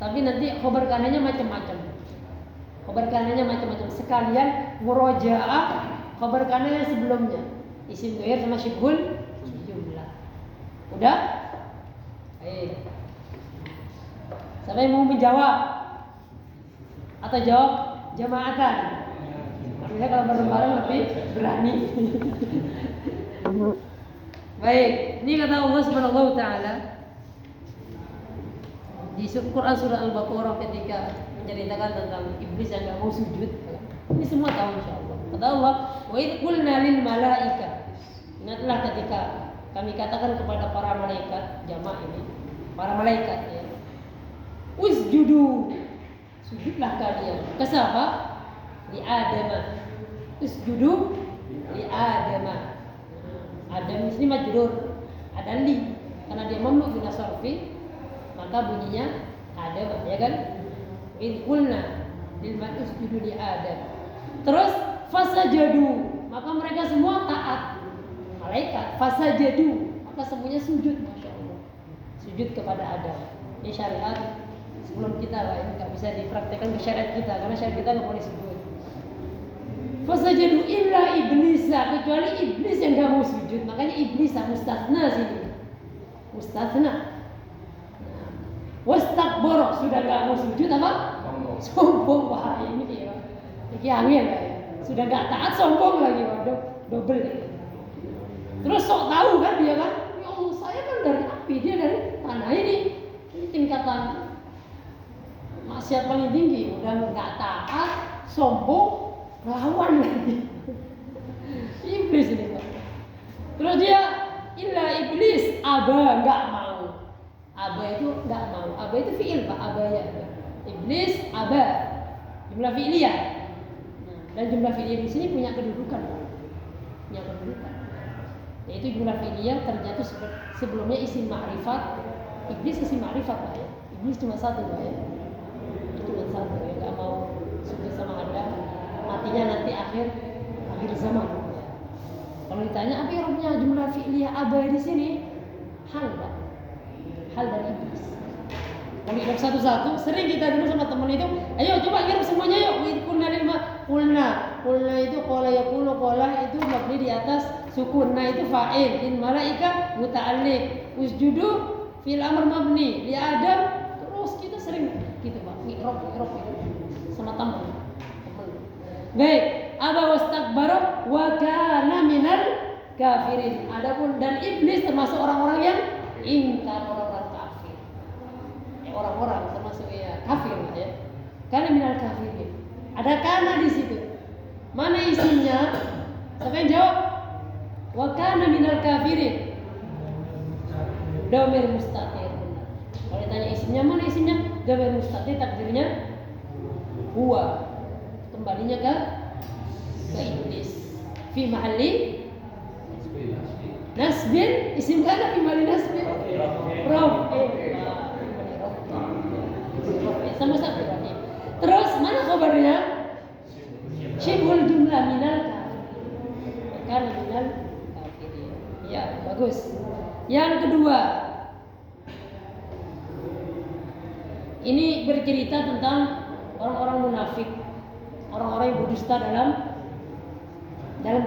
Tapi nanti khobar kanannya macam-macam. Khobar kanannya macam-macam. Sekalian murojaah khobar kanan yang sebelumnya. Isim dhoir sama syibhul jumlah. Udah? Baik. Siapa yang mau menjawab? Atau jawab jamaatan? Artinya kalau bareng-bareng lebih berani. Baik, ini kata Allah Subhanahu wa taala di Quran surah Al-Baqarah ketika menceritakan tentang iblis yang enggak mau sujud. Ini semua tahu insyaallah. Kata Allah, "Wa idh qulna lil malaika." Ingatlah ketika kami katakan kepada para malaikat, jamak ini, para malaikat ya. Usjudu. Sujudlah kalian. Ke siapa? Li Adam. Usjudu li Adam. Adam ini majrur, ada li karena dia mamnu bin sarfi, maka bunyinya Adam, ya kan? In qulna lil usjudu li Adam. Terus fasajadu, maka mereka semua taat. Malaikat fasajadu, maka semuanya sujud, masya Allah. Sujud kepada Adam. Ini syariat sebelum kita lah, ini nggak bisa dipraktekkan ke syariat kita karena syariat kita nggak boleh sujud. Fasajadu illa iblisa, kecuali iblis yang gak mau sujud. Makanya iblis mustatsna sini. Mustatsna. Wastakbara, sudah gak mau sujud apa? Sombong. Wah ini ya. Ini angin ya. Sudah gak taat sombong lagi. Waduh, double. Terus sok tahu kan dia kan? Ya Allah, saya kan dari api, dia dari tanah ini. Ini tingkatan maksiat paling tinggi. Udah gak taat, sombong, lawan lagi. Iblis ini Pak. Terus dia illa iblis aba, enggak mau. Aba itu enggak mau. Aba itu fi'il Pak, aba ya. Iblis aba. Jumlah fi'liyah. Nah, dan jumlah fi'liyah di sini punya kedudukan Pak. Punya kedudukan. Yaitu jumlah fi'liyah ternyata sebelumnya isim ma'rifat. Iblis isim ma'rifat Pak ya. Iblis cuma satu Pak ya. Cuma satu ya, enggak mau sujud sama Adam. Matinya nanti akhir zaman. Kalau ditanya apa irobnya jumlah fi'liyah aba di sini, hal, Pak. Hal dari iblis. Kalau hidup satu-satu, sering kita dulu sama teman itu, ayo coba hidup semuanya yuk. Kulna itu kola yakulu kola itu mabni di atas sukun. Nah itu fa'il. In malaika muta'alliq. Usjudu fil amr mabni. Li Adam. Terus kita sering gitu Pak. Mikrop itu sama teman. Baik. Aba wastakbara wa kana minal kafirin. Adapun dan iblis termasuk orang-orang yang ingkar, orang-orang kafir. Orang-orang termasuk ya kafir ya. Karena minal kafirin. Ada kana di situ. Mana isimnya? Siapa yang jawab? Wa kana minal kafirin. Dhamir mustatir. Kalau ditanya isimnya, mana isimnya? Dhamir mustatir, takdirnya huwa. Kembalinya ke iblis. Fi mahalli nasbin, isim kana fi mahalli nasbin. Sama satu lagi. Terus mana kabarnya? Syibhul jumlah minal kafirin. Karena minal kafirin. Ya, bagus. Yang kedua, ini bercerita tentang orang-orang munafik, orang-orang yang berdusta dalam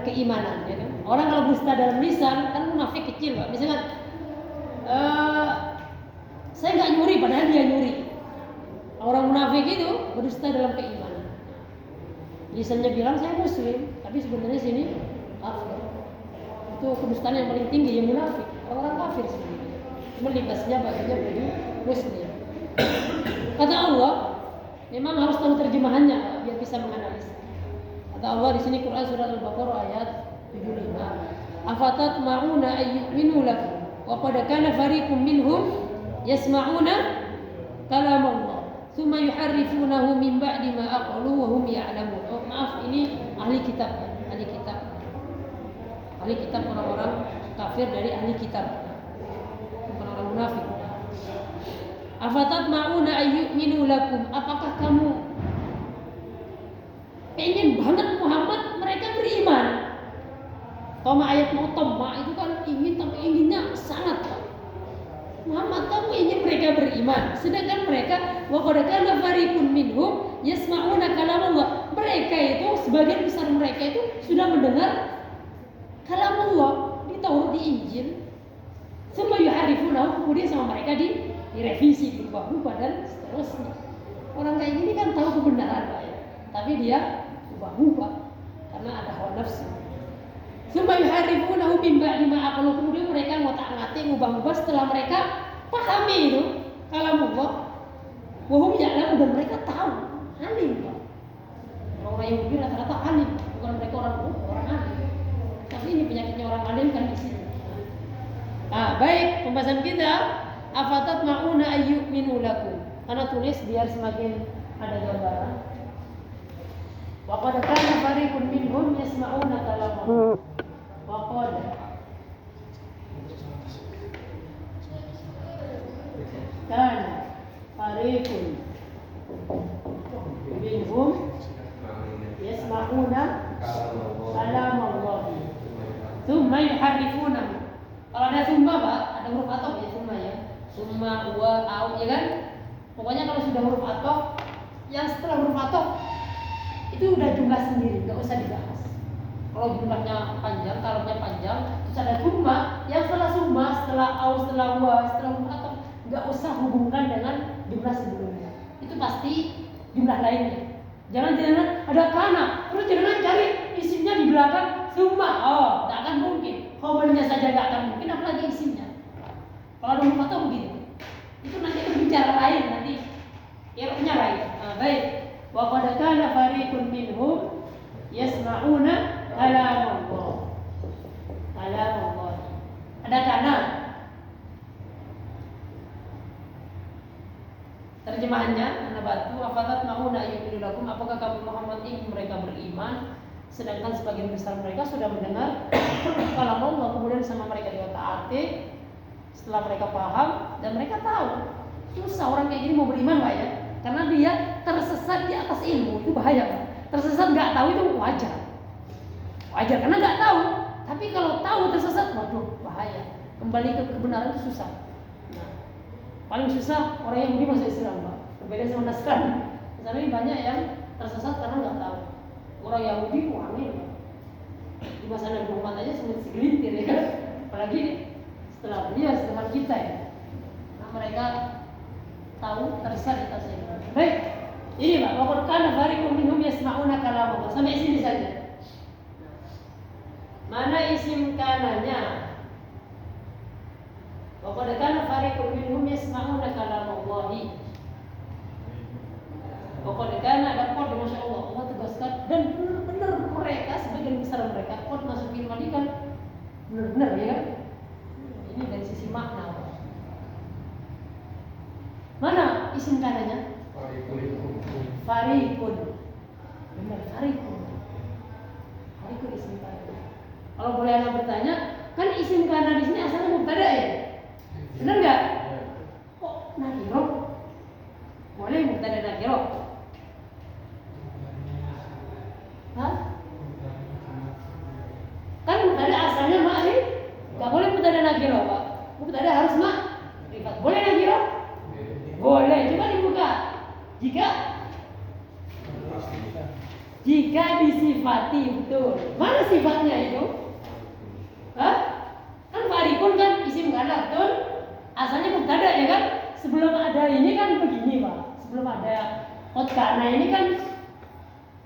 keimanan. Ya kan? Orang kalau berdusta dalam lisan kan munafik kecil, Pak. Misalkan saya nggak nyuri, padahal dia nyuri. Orang munafik itu berdusta dalam keimanan. Lisannya bilang saya muslim, tapi sebenarnya sini kafir. Itu kedustaan yang paling tinggi, yang munafik. Orang kafir sebenarnya. Cuma libasnya bagiannya baju muslim. Kata Allah, memang harus tahu terjemahannya biar bisa menganalisa. Kata Allah di sini Quran surat Al-Baqarah ayat 75. Afatatma'una ayyuminu lakum wa qad kana fariqum minhum yasma'una kalam Allah. Tsumma yuharrifunahu min ba'di ma aqalu wa hum ya'lamun. Oh, maaf, ini ahli kitab, ahli kitab. Ahli kitab orang-orang kafir dari ahli kitab. Bukan orang munafik. Afatatma'una ayyuminu lakum. Apakah kamu pengen banget Muhammad mereka beriman? Toma ayat mau toma itu kan ingin, tapi inginnya sangat. Muhammad, kamu ingin mereka beriman, sedangkan mereka wa qad kana fariqun minhum yasma'una kalam Allah. Mereka itu sebagian besar mereka itu sudah mendengar kalam Allah di Taurat, di Injil. Semua yuharifunahu, kemudian sama mereka direvisi, berubah-ubah dan seterusnya. Orang kayak gini kan tahu kebenaran, Pak, ya. Tapi dia ubah-ubah karena ada hawa nafsu. Summa yuharifunahu min ba'di ma aqalu, kemudian mereka ngotak-ngatik, ubah-ubah setelah mereka pahami itu kalam Allah. Wa hum ya'lamun, dan mereka tahu. Alim, Pak. Orang Yahudi rata-rata alim, bukan mereka orang alim. Tapi ini penyakitnya orang alim kan di sini. Baik, pembahasan kita afatatma'una ayyuminu lakum. Karena tulis biar semakin ada gambaran. Wa qad kana fariqun minhum yasma'una kalam Allah. Wa qad kana fariqun minhum yasma'una kalam Allah. Tsumma yuharrifunahu. Kalau ada summa, Pak, ada huruf athof ya, summa ya. Summa wa au, ya kan? Pokoknya kalau sudah huruf athof, yang setelah huruf athof itu udah jumlah sendiri, nggak usah dibahas. Kalau jumlahnya panjang, kalomnya panjang, terus ada summa, yang setelah summa, setelah au, setelah wa, setelah huruf athof, nggak usah hubungkan dengan jumlah sebelumnya. Itu pasti jumlah lainnya. Jangan ada kana, terus jangan cari isimnya di belakang summa. Oh, nggak akan mungkin. Khobarnya saja nggak akan mungkin, apalagi isimnya. Kalau ada huruf athof begitu. Itu nanti berbicara lain, nanti iroknya lain. Baik. Wa qad kana fariqun minhum yasma'una kalam Allah. Kalam Allah. Ada kana. Terjemahannya, ana batu afatatma'una ayyuminu lakum, apakah kamu Muhammad ingin mereka beriman sedangkan sebagian besar mereka sudah mendengar kalam Allah, kemudian sama mereka diotak-atik. Setelah mereka paham dan mereka tahu, susah orang kayak gini mau beriman, Pak, ya. Karena dia tersesat di atas ilmu, itu bahaya, Pak. Tersesat nggak tahu itu wajar karena nggak tahu. Tapi kalau tahu tersesat, waduh, bahaya. Kembali ke kebenaran itu susah. Nah, paling susah orang Yahudi masuk Islam, Pak. Berbeda sama Nasrani. Nasrani banyak yang tersesat karena nggak tahu. Orang Yahudi aneh, Pak. Di masa Nabi Muhammad aja seperti segelintir ya kan. Apalagi setelah beliau, setelah kita ya. Nah, mereka tahu tersesat di atas ini. Baik, ini Pak. Waqad kana fariqun minhum yasma'una kalam Allah. Sampai sini saja. Mana isim kananya? Waqad kana fariqun minhum yasma'una kalam Allah. Waqad kana ada qad, Masya Allah, Allah tegaskan dan benar-benar mereka sebagian besar mereka qad masuk firman ini kan benar-benar ya. Ini dari sisi makna. Mana isim kananya? Fariqun. Benar, Fariqun. Fariqun isim kananya. Kalau boleh Anda bertanya, kan isim kana di sini asalnya mubtada ya? Benar enggak? Kok nakiro? Boleh mubtada nakiro? Hah? Kan mubtada asalnya ma'rif. Enggak boleh mubtada nakiro, Pak. Mubtada harus ma'rifat. Boleh nakiro? Boleh. Coba dibuka. Jika disifati, betul. Mana sifatnya itu? Hah? Kan fariqun kan isim kana, betul? Asalnya mubtada ya kan? Sebelum ada ini kan begini, Pak. Sebelum ada qad kana ini kan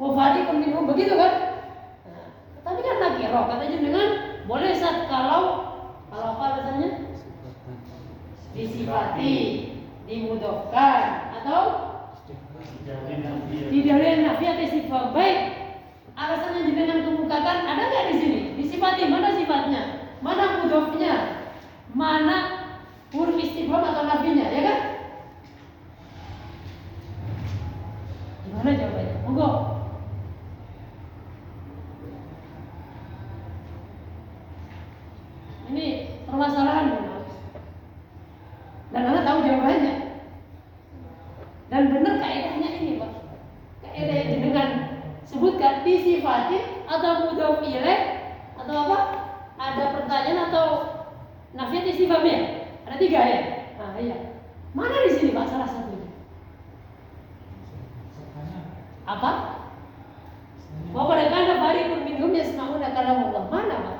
wa fariqun minhum begitu kan? Nah, tapi kan nakiro katanya dengan boleh saat kalau apa alasannya? Disifati, dimudofkan atau tidak nafi atau istifham. Baik, alasan yang jenengan kemukakan ada nggak di sini? Disifati, mana sifatnya? Mana mudhofnya? Mana huruf istifham atau nafinya, ya kan? Gimana jawabannya? Monggo. Ini permasalahan, Mas. Dan Anda tahu jawabannya. Dan benar kaidahnya ini, Pak. Kaidah yang jenengan sebutkan disifati atau mudhof ilaih atau apa? Ada pertanyaan atau nafiat istifhamnya? Ada 3 ya? Nah, iya. Mana di sini, Pak, salah satunya? Apa? Wa qad kana fariqun minhum yasma'una kalam Allah. Mana, Pak?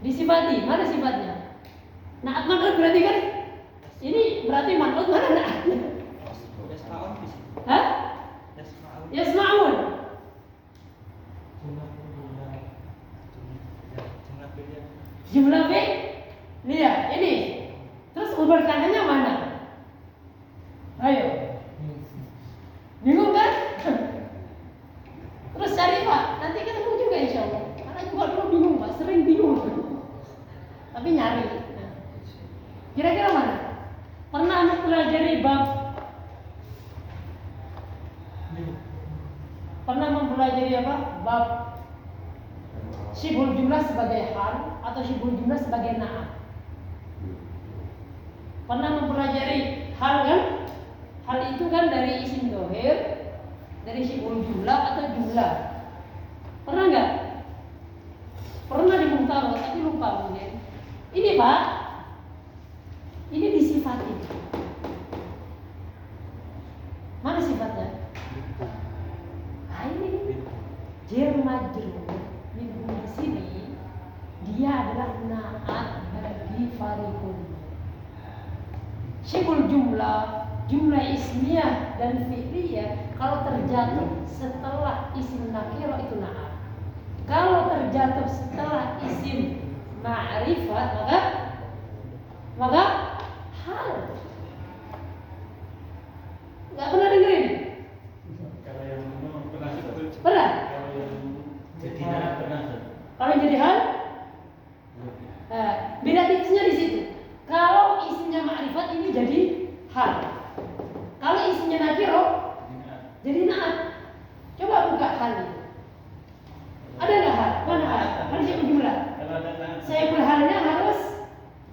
Disifati. Mana sifatnya? Naat man'ut berarti kan? Ini berarti man'ut mana naatnya? Hah? Yasma'un. Jumlah fi'il. Lihat, ini. Terus mubal kanannya mana? Ayo. Bingung kan? Terus cari, Pak. Nanti ketemu juga insya Allah. Karena juga dulu bingung, Pak. Sering bingung. Tapi nyari. Nah. Kira-kira mana? Pernah mempelajari bab syibhul jumlah sebagai hal atau syibhul jumlah sebagai na'at? Pernah mempelajari hal kan? Hal itu kan dari isim dhohir, dari syibhul jumlah atau jumlah. Pernah nggak? Pernah di Muhtaroh tapi lupa mungkin. Ini, Pak. Ini disifati. Mana sifatnya? Nah, ini jar majrur. Di sini dia adalah na'at bagi fariqun. Syibhul jumlah ismiyah dan fi'liyah kalau terjatuh setelah isim nakirah itu na'at. Kalau terjatuh setelah isim ma'rifat maka hal. Nggak pernah dengerin? Kalau yang pernah sebut. Pernah? Kalau yang jadi pernah. Kalau jadi hal? Nah, beda tipsnya di situ. Kalau isinya ma'rifat ini jadi hal. Kalau isinya nakirah jadi na'at. Coba buka hal ini. Ada nggak hal? Mana hal? Kan saya berjumlah. Saya berhalnya harus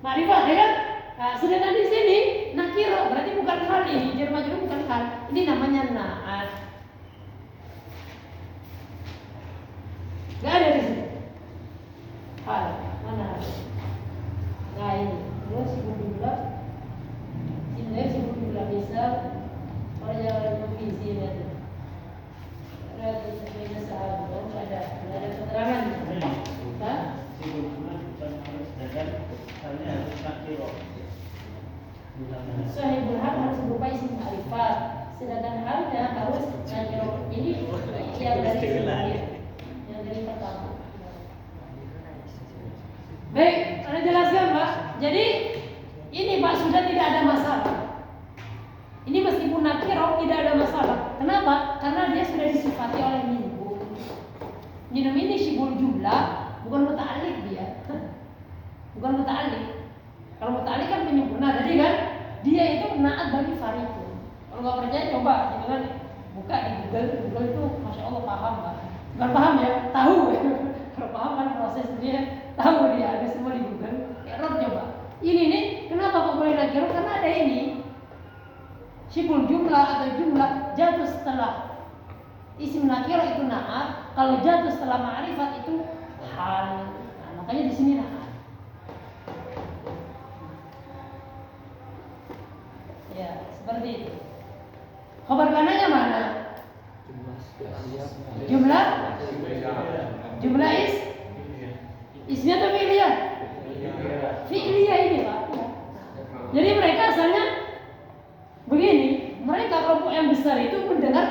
ma'rifat, ya kan? Nah, sedangkan di sini nakiro berarti bukan hal ini, jar majrur bukan hal. Ini namanya na'at. Gak ada di sini. Hal, mana hal? kan hanya harus nakiro. Sahibul hal harus berupa isim ma'rifat, sedangkan halnya harus nakiro. Ini yang dari sini, yang dari pertama. Baik, Anda jelaskan Pak. Jadi ini Pak sudah tidak ada masalah. Ini meskipun nakiro tidak ada masalah. Kenapa? Karena dia sudah disifati oleh minhum. Minhum ini syibul jumlah, bukan muta'alliq dia. Bukan muta'alliq. Kalau muta'alliq kan penyempurna. Jadi kan dia itu naat bagi fariqun. Kalau nggak percaya coba jangan buka di Google. Google itu masya Allah paham Pak. Bukan paham ya, tahu. Kalau paham kan proses dia tahu dia ada semua di Google. Error coba. Ini nih kenapa kok boleh nakiro? Karena ada ini. Syibul jumlah atau jumlah jatuh setelah isim nakiro itu naat, kalau jatuh setelah ma'rifat itu hal. Nah, makanya di sini naat. Ya, seperti itu. Khabar kananya mana? Jumlah ismnya atau fi'liyah? Fi'liyah ini Pak. Jadi mereka asalnya begini, mereka kelompok yang besar itu mendengar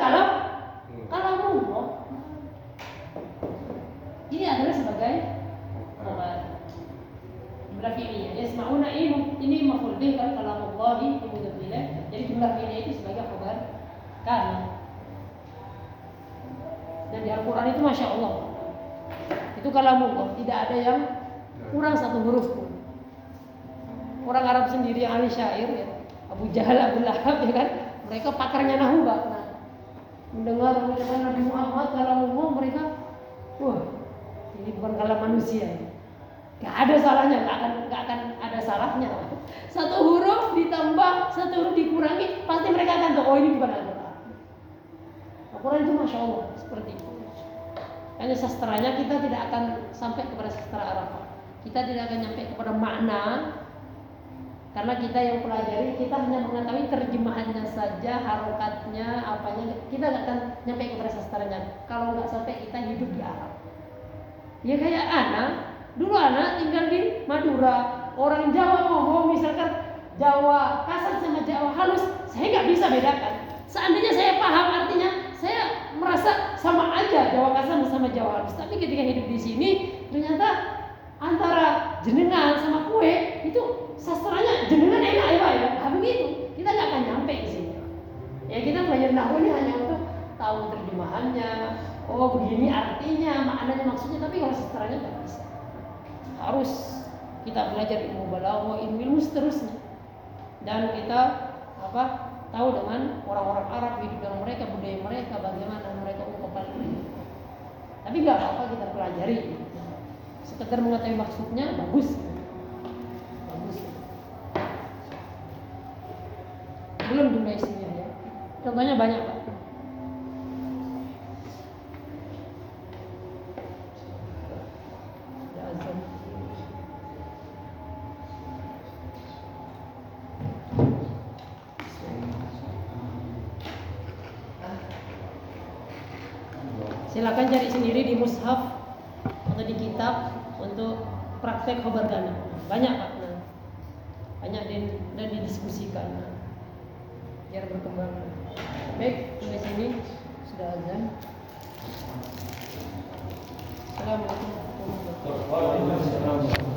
kalamullah. Ini adalah sebagai khabar. Jumlah fi'liyah. Yasma'una ini maf'ul bih kan kalamullah mudhaf ilaih. Jadi jumlah fi'liyah itu sebagai khabar kana. Dan di Al-Qur'an itu masya Allah. Itu kalamullah, tidak ada yang kurang satu huruf pun. Orang Arab sendiri yang ahli syair ya, Abu Jahal, Abu Lahab ya kan, mereka pakarnya nahwu Pak. Nah, mendengar Nabi Muhammad kalamullah mereka, wah ini bukan kalam manusia ini. Gak ada salahnya, gak akan ada salahnya. Satu huruf ditambah, satu huruf dikurangi, pasti mereka akan tahu oh ini bukan Al-Quran. Al-Quran itu masya Allah seperti itu. Hanya sastranya kita tidak akan sampai kepada sastra Arab. Kita tidak akan sampai kepada makna. Karena kita yang pelajari, kita hanya mengetahui terjemahannya saja, harokatnya, apanya. Kita nggak akan nyampe kepada sastranya. Kalau nggak sampai kita hidup di Arab. Ya kayak anak, dulu anak tinggal di Madura. Orang Jawa ngomong misalkan Jawa kasar sama Jawa halus, saya nggak bisa bedakan. Seandainya saya paham artinya, saya merasa sama aja Jawa kasar sama Jawa halus. Tapi ketika hidup di sini, ternyata antara jenengan sama kue itu sastranya jenengan enak ya Pak ya. Nah, begitu. Kita nggak akan nyampe di sini. Ya kita belajar nahwu ini hanya untuk tahu terjemahannya. Oh begini artinya, maknanya maksudnya. Tapi kalau sastranya nggak bisa. Harus kita belajar ilmu balaghah, ilmu seterusnya. Dan kita tahu dengan orang-orang Arab, hidup dengan mereka, budaya mereka, bagaimana mereka ungkapan ini. Tapi nggak apa-apa kita pelajari. Sekedar mengetahui maksudnya bagus. Belum jumlah istrinya ya. Contohnya banyak Pak. Ya, azan. Silakan cari sendiri di mushaf atau di kitab untuk praktek khabar kana. Banyak Pak. Nah, banyak dan didiskusikan. Nah, biar berkembang. Baik, sampai sini sudah azan. Assalamualaikum warahmatullahi wabarakatuh.